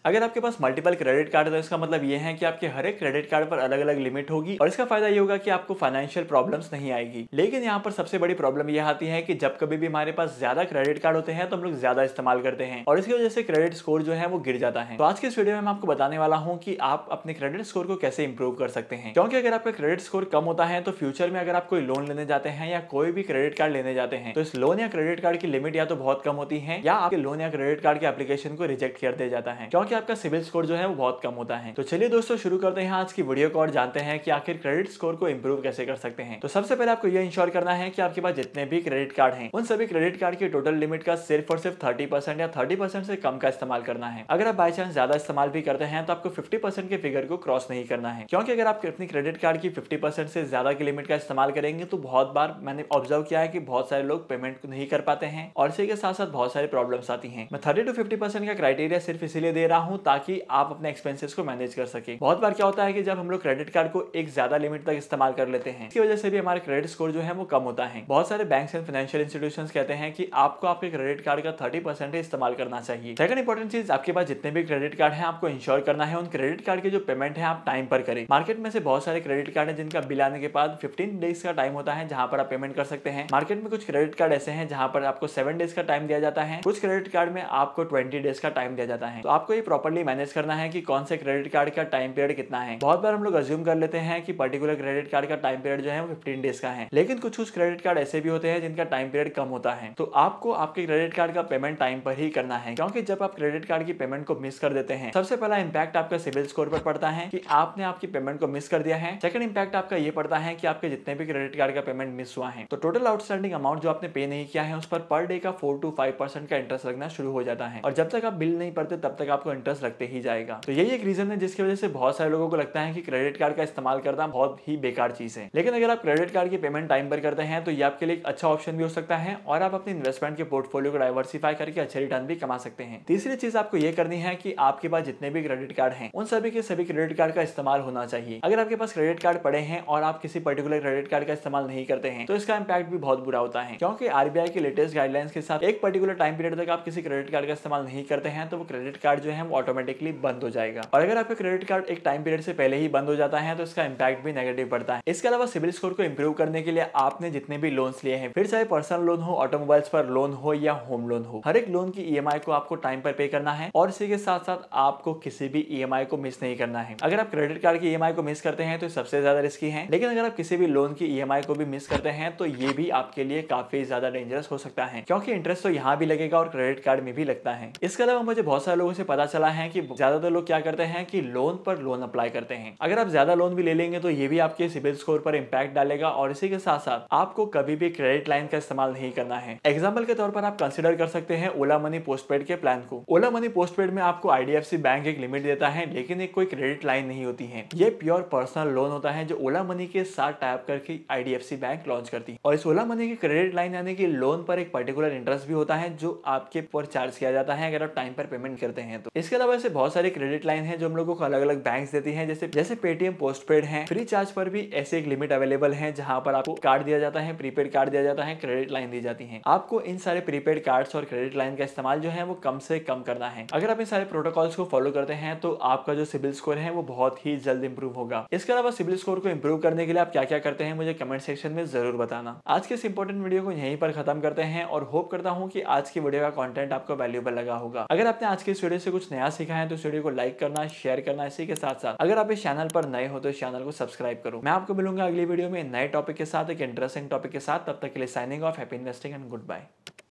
अगर आपके पास multiple credit card है तो इसका मतलब ये है कि आपके हर एक क्रेडिट कार्ड पर अलग अलग लिमिट होगी और इसका फायदा ये होगा कि आपको फाइनेंशियल प्रॉब्लम्स नहीं आएगी। लेकिन यहाँ पर सबसे बड़ी प्रॉब्लम यह आती है कि जब कभी भी हमारे पास ज्यादा क्रेडिट कार्ड होते हैं तो हम लोग ज्यादा इस्तेमाल करते हैं और इसकी वजह से क्रेडिट स्कोर जो है वो गिर जाता है। तो आज के इस वीडियो में मैं आपको बताने वाला हूँ कि आप अपने क्रेडिट स्कोर को कैसे इंप्रूव कर सकते हैं, क्योंकि अगर आपका क्रेडिट स्कोर कम होता है तो फ्यूचर में अगर आप कोई लोन लेने जाते हैं या कोई भी क्रेडिट कार्ड लेने जाते हैं तो इस लोन या क्रेडिट कार्ड की लिमिट या तो बहुत कम होती है या आपके लोन या क्रेडिट कार्ड के एप्लीकेशन को रिजेक्ट कर दिया जाता है, क्योंकि आपका सिविल स्कोर जो है वो बहुत कम होता है। तो चलिए दोस्तों शुरू करते हैं आज की वीडियो को और जानते हैं कि आखिर क्रेडिट स्कोर को इंप्रूव कैसे कर सकते हैं। तो सबसे पहले आपको यह इंश्योर करना है कि आपके पास जितने भी क्रेडिट कार्ड हैं उन सभी क्रेडिट कार्ड की टोटल लिमिट का सिर्फ और सिर्फ 30% या 30% से कम का इस्तेमाल करना है। अगर आप बाई चांस ज्यादा इस्तेमाल भी करते हैं तो आपको 50% के फिगर को क्रॉस नहीं करना है, क्योंकि अगर आप अपनी क्रेडिट कार्ड की 50% से ज्यादा की लिमिट का इस्तेमाल करेंगे तो बहुत बार मैंने ऑब्जर्व किया है कि बहुत सारे लोग पेमेंट नहीं कर पाते हैं और इसी के साथ साथ बहुत सारी प्रॉब्लम्स आती हैं। मैं 30 to 50% का क्राइटेरिया सिर्फ इसीलिए दे रहा हूं ताकि आप अपने एक्सपेंसेस को मैनेज कर सके। बहुत बार क्या होता है कि जब हम लोग क्रेडिट कार्ड को एक ज्यादा लिमिट तक इस्तेमाल कर लेते हैं इसकी वजह से भी हमारा क्रेडिट स्कोर जो है वो कम होता है। बहुत सारे बैंक्स एंड फाइनेंशियल इंस्टीट्यूशंस कहते हैं कि आपको आपके क्रेडिट कार्ड का 30% इस्तेमाल करना चाहिए। सेकंड इंपॉर्टेंट चीज, आपके पास जितने भी क्रेडिट कार्ड है आपको इंश्योर करना है उन क्रेडिट कार्ड के जो पेमेंट है आप टाइम पर करें। मार्केट में से बहुत सारे क्रेडिट कार्ड है जिनका बिल आने के बाद 15 डेज का टाइम होता है जहां पर आप पेमेंट कर सकते हैं। मार्केट में कुछ क्रेडिट कार्ड ऐसे हैं जहां पर आपको 7 डेज का टाइम दिया जाता है, कुछ क्रेडिट कार्ड में आपको 20 डेज का टाइम दिया जाता है। तो आपको ये प्रॉपर्ली मैनेज करना है कि कौन से क्रेडिट कार्ड का टाइम पीरियड कितना है। बहुत बार हम लोग अज्यूम कर लेते हैं कि पर्टिकुलर क्रेडिट कार्ड का टाइम पीरियड जो है वो 15 डेज का है, लेकिन कुछ क्रेडिट कार्ड ऐसे भी होते हैं जिनका टाइम पीरियड कम होता है। तो आपको आपके क्रेडिट कार्ड का पेमेंट टाइम पर ही करना है, क्योंकि जब आप क्रेडिट कार्ड की पेमेंट को मिस कर देते हैं सबसे पहला इंपैक्ट आपका सिविल स्कोर पर पड़ता है कि आपने आपकी पेमेंट को मिस कर दिया है। सेकंड इंपैक्ट आपका ये पड़ता है कि आपके जितने भी क्रेडिट कार्ड का पेमेंट मिस हुआ है तो टोटल आउटस्टैंडिंग अमाउंट जो आपने पे नहीं किया है उस पर डे का 4 to 5% का इंटरेस्ट लगना शुरू हो जाता है और जब तक आप बिल नहीं पड़ते तब तक आपको इंटरेस्ट लगते ही जाएगा। तो यही एक रीजन है जिसकी वजह से बहुत सारे लोगों को लगता है कि क्रेडिट कार्ड का इस्तेमाल करना बहुत ही बेकार चीज है। लेकिन अगर आप क्रेडिट कार्ड की पेमेंट टाइम पर करते हैं तो ये आपके लिए एक अच्छा ऑप्शन भी हो सकता है और आप अपने इन्वेस्टमेंट के पोर्टफोलियो को डाइवर्सिफाई करके अच्छे रिटर्न भी कमा सकते हैं। तीसरी चीज आपको ये करनी है कि आपके पास जितने भी क्रेडिट कार्ड हैं उन सभी के सभी क्रेडिट कार्ड का इस्तेमाल होना चाहिए। अगर आपके पास क्रेडिट कार्ड पड़े हैं और आप किसी पर्टिकुलर क्रेडिट कार्ड का इस्तेमाल नहीं करते हैं तो इसका इंपैक्ट भी बहुत बुरा होता है, क्योंकि आरबीआई के लेटेस्ट गाइडलाइंस के साथ एक पर्टिकुलर टाइम पीरियड तक आप किसी क्रेडिट कार्ड का इस्तेमाल नहीं करते हैं तो वो क्रेडिट कार्ड जो है वो ऑटोमेटिकली बंद हो जाएगा और अगर आपका क्रेडिट कार्ड एक टाइम पीरियड से पहले ही बंद हो जाता है तो इसका इंपैक्ट भी नेगेटिव पड़ता है। इसके अलावा सिविल स्कोर को इंप्रूव करने के लिए आपने जितने भी लोन्स लिए हैं, फिर चाहे पर्सनल लोन हो, ऑटोमोबाइल्स पर लोन हो या होम लोन हो, हर एक लोन की ईएमआई को आपको टाइम पर पे करना है और इसी के साथ साथ आपको किसी भी ईएमआई को मिस नहीं करना है। अगर आप क्रेडिट कार्ड की ईएमआई को मिस करते हैं तो सबसे ज्यादा रिस्की है, लेकिन अगर आप किसी भी लोन की ईएमआई को भी मिस करते हैं तो ये भी आपके लिए काफी ज्यादा डेंजरस हो सकता है, क्योंकि इंटरेस्ट तो यहाँ भी लगेगा और क्रेडिट कार्ड में भी लगता है। इसके अलावा मुझे बहुत सारे लोगों से पता चला है कि ज्यादातर लोग क्या करते हैं कि लोन पर लोन अप्लाई करते हैं। अगर आप ज्यादा लोन भी ले लेंगे तो ये भी आपके सिविल स्कोर पर इंपैक्ट डालेगा और इसी के साथ साथ आपको कभी भी क्रेडिट लाइन का इस्तेमाल नहीं करना है। एग्जाम्पल के तौर पर आप कंसिडर कर सकते हैं ओला मनी पोस्टपेड के प्लान को। ओला मनी पोस्टपेड में आपको आईडीएफसी बैंक एक लिमिट देता है, लेकिन एक कोई क्रेडिट लाइन नहीं होती है। ये प्योर पर्सनल लोन होता है जो ओला मनी के साथ टाइप करके आईडीएफसी बैंक लॉन्च करती है और इस ओला मनी की क्रेडिट लाइन यानी कि लोन पर एक पर्टिकुलर इंटरेस्ट भी होता है जो आपके पर चार्ज किया जाता है अगर आप टाइम पर पेमेंट करते हैं तो। इसके अलावा ऐसे बहुत सारी क्रेडिट लाइन है जो हम लोगों को अलग अलग बैंक्स देती हैं, जैसे पेटीएम पोस्टपेड है। फ्री चार्ज पर भी ऐसे एक लिमिट अवेलेबल है जहां पर आपको कार्ड दिया जाता है, प्रीपेड कार्ड दिया जाता है, क्रेडिट लाइन दी जाती है। आपको इन सारे प्रीपेड कार्ड्स और क्रेडिट लाइन का इस्तेमाल जो है वो कम से कम करना है। अगर आप इन सारे प्रोटोकॉल्स को फॉलो करते हैं तो आपका जो सिविल स्कोर है वो बहुत ही जल्द इंप्रूव होगा। इसके अलावा सिविल स्कोर को इंप्रूव करने के लिए आप क्या क्या करते हैं मुझे कमेंट सेक्शन में जरूर बताना। आज के इस इंपॉर्टेंट वीडियो को यहीं पर खत्म करते हैं और होप करता हूं कि आज की वीडियो का कंटेंट आपको वैल्यूएबल लगा होगा। अगर आपने आज के इस वीडियो से कुछ नया सीखा है तो इस वीडियो को लाइक करना, शेयर करना। इसी के साथ साथ अगर आप इस चैनल पर नए हो तो इस चैनल को सब्सक्राइब करो। मैं आपको मिलूंगा अगली वीडियो में नए टॉपिक के साथ, एक इंटरेस्टिंग टॉपिक के साथ। तब तक के लिए signing off, happy investing and good bye.